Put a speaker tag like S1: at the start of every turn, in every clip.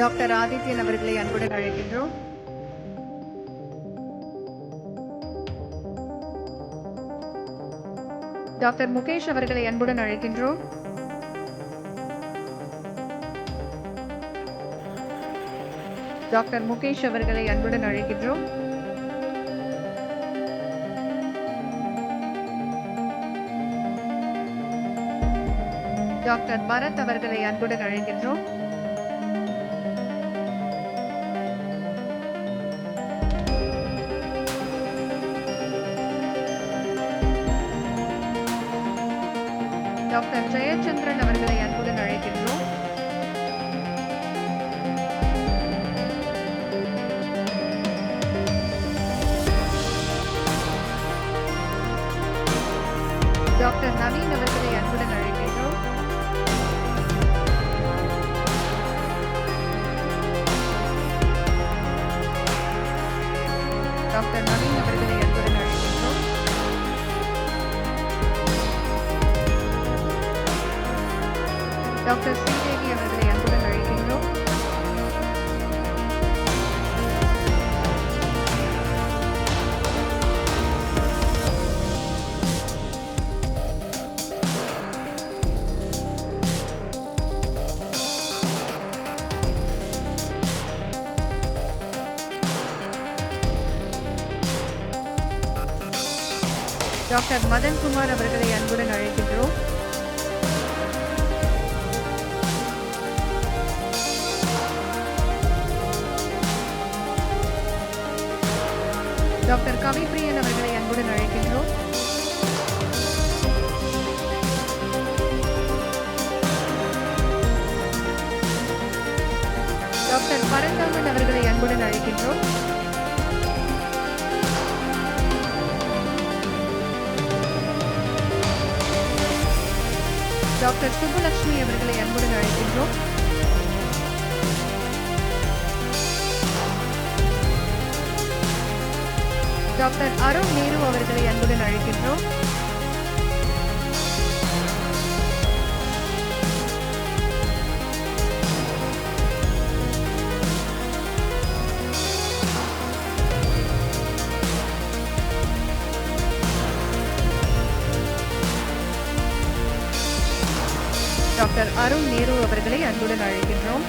S1: Doctor Adityan அவர்களை அன்புடன் அழைக்கின்றோம். டாக்டர் முகேஷ் அவர்களை அன்புடன் அழைக்கின்றோம். டாக்டர் முகேஷ் அவர்களை அன்புடன் அழைக்கின்றோம். டாக்டர் பரத் அவர்களை அன்புடன் அழைக்கின்றோம். டாக்டர் ஜெயச்சந்திரன் அவர்களை அன்புடன் அழைக்கின்றோம். டாக்டர் நவீன் அவர்களை அன்புடன் அழைக்கின்றோம். டாக்டர் நவீன் அவர்களை அன்புடன் அழைக்கின்றோம். டாக்டர் ஸ்ரீதேவி அவர்களை அன்புடன் அழைக்கின்றோம். டாக்டர் மதன்குமார் அவர்களை அன்புடன் அழைக்கின்றோம். டாக்டர் கவிப்பிரியன் அவர்களை அன்புடன் அழைக்கின்றோம். டாக்டர் பரந்தாமன் அவர்களை அன்புடன் அழைக்கின்றோம். டாக்டர் சுப்புலட்சுமி அவர்களை அன்புடன் அழைக்கின்றோம். டாக்டர் அருண் நேரு அவர்களை அன்புடன் அழைக்கின்றோம். டாக்டர் அருண் நேரு அவர்களை அன்புடன் அழைக்கின்றோம்.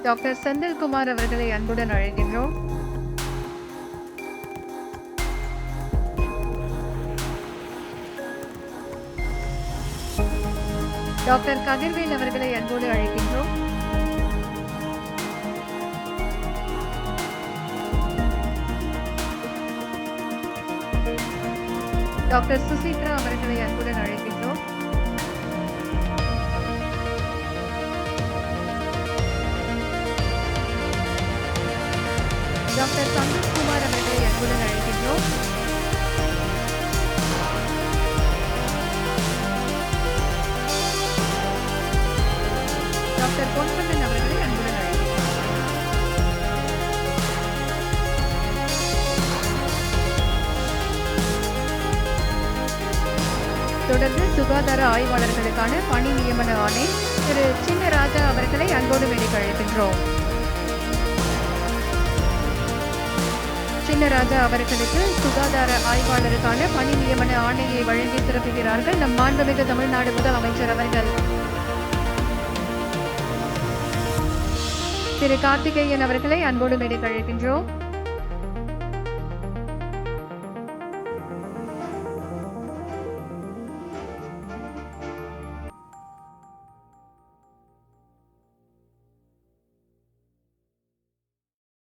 S1: டாக்டர் செந்தில்குமார் அவர்களை அன்புடன் அழைக்கின்றோம். டாக்டர் கதிர்வேல் அவர்களை அன்போடு அழைக்கின்றோம். டாக்டர் சுசித்ரா அவர்களை அன்புடன் அழைக்கின்றோம். டாக்டர் சந்தோஷ்குமார் அவர்களை அன்புடன் அழைக்கின்றோம். டாக்டர் பொன்வண்ணன் அவர்களை அன்புடன் அழைக்கின்றோம். தொடர்ந்து சுகாதார ஆய்வாளர்களுக்கான பணி நியமன ஆணை திரு சின்னராஜா அவர்களை அன்போடு வேலைக்கு அழைக்கின்றோம். சின்னராஜா அவர்களுக்கு சுகாதார ஆய்வாளருக்கான பணி நியமன ஆணையை வழங்கி சிறப்பிக்கிறார்கள் நம் மாண்புமிகு தமிழ்நாடு முதலமைச்சர் அவர்கள். திரு கார்த்திகேயன் அவர்களை அன்போடு வேலைக்கு அழைக்கின்றோம்.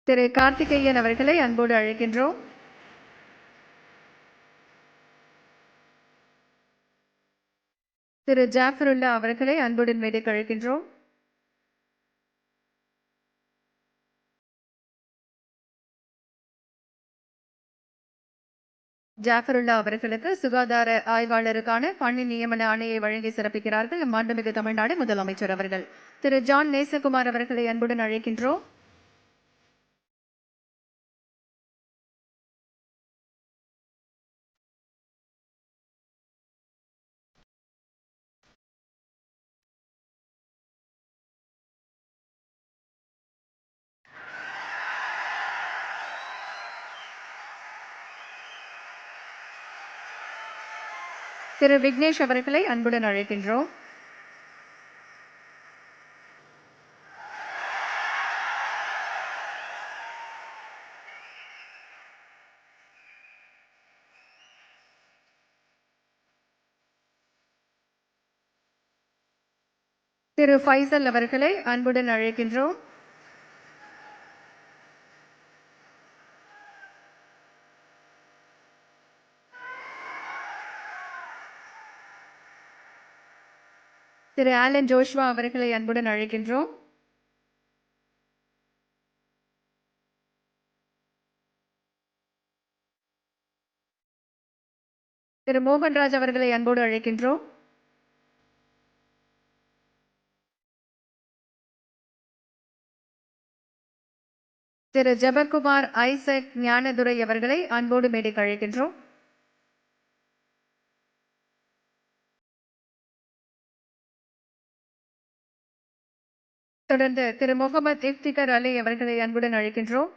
S1: திரு கார்த்திகேயன் அவர்களை அன்போடு அழைக்கின்றோம். திரு ஜாஃபருல்லா அவர்களை அன்புடன் வேலைக்கு அழைக்கின்றோம். ஜாஃபருல்லா அவர்களுக்கு சுகாதார ஆய்வாளருக்கான பணி நியமன ஆணையை வழங்கி சிறப்பிக்கிறார்கள் மாண்புமிகு தமிழ்நாடு முதலமைச்சர் அவர்கள். திரு ஜான் நேசகுமார் அவர்களை அன்புடன் அழைக்கின்றோம். திரு விக்னேஷ் அவர்களை அன்புடன் அழைக்கின்றோம். திரு ஃபைசல் அவர்களை அன்புடன் அழைக்கின்றோம். திரு ஆலன் ஜோஷ்வா அவர்களை அன்புடன் அழைக்கின்றோம். திரு மோகன்ராஜ் அவர்களை அன்போடு அழைக்கின்றோம். திரு ஜெபக்குமார் ஐசக் ஞானதுரை அவர்களை அன்போடு மேடைக்கு அழைக்கின்றோம். தொடர்ந்து திரு முகமது இஃப்திகர் அலி அவர்களை அன்புடன் அழைக்கின்றோம்.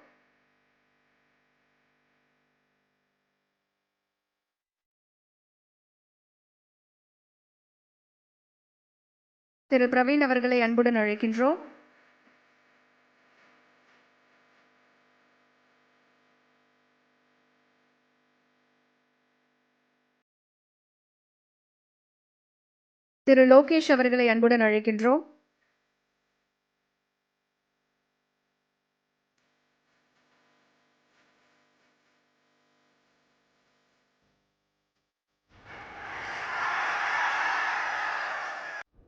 S1: திரு பிரவீன் அவர்களை அன்புடன் அழைக்கின்றோம். திரு லோகேஷ் அவர்களை அன்புடன் அழைக்கின்றோம்.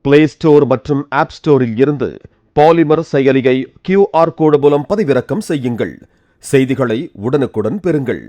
S2: பிளே ஸ்டோர் மற்றும் ஆப் ஸ்டோரில் இருந்து பாலிமர் செயலியை QR கோடு மூலம் பதிவிறக்கம் செய்யுங்கள். செய்திகளை உடனுக்குடன் பெறுங்கள்.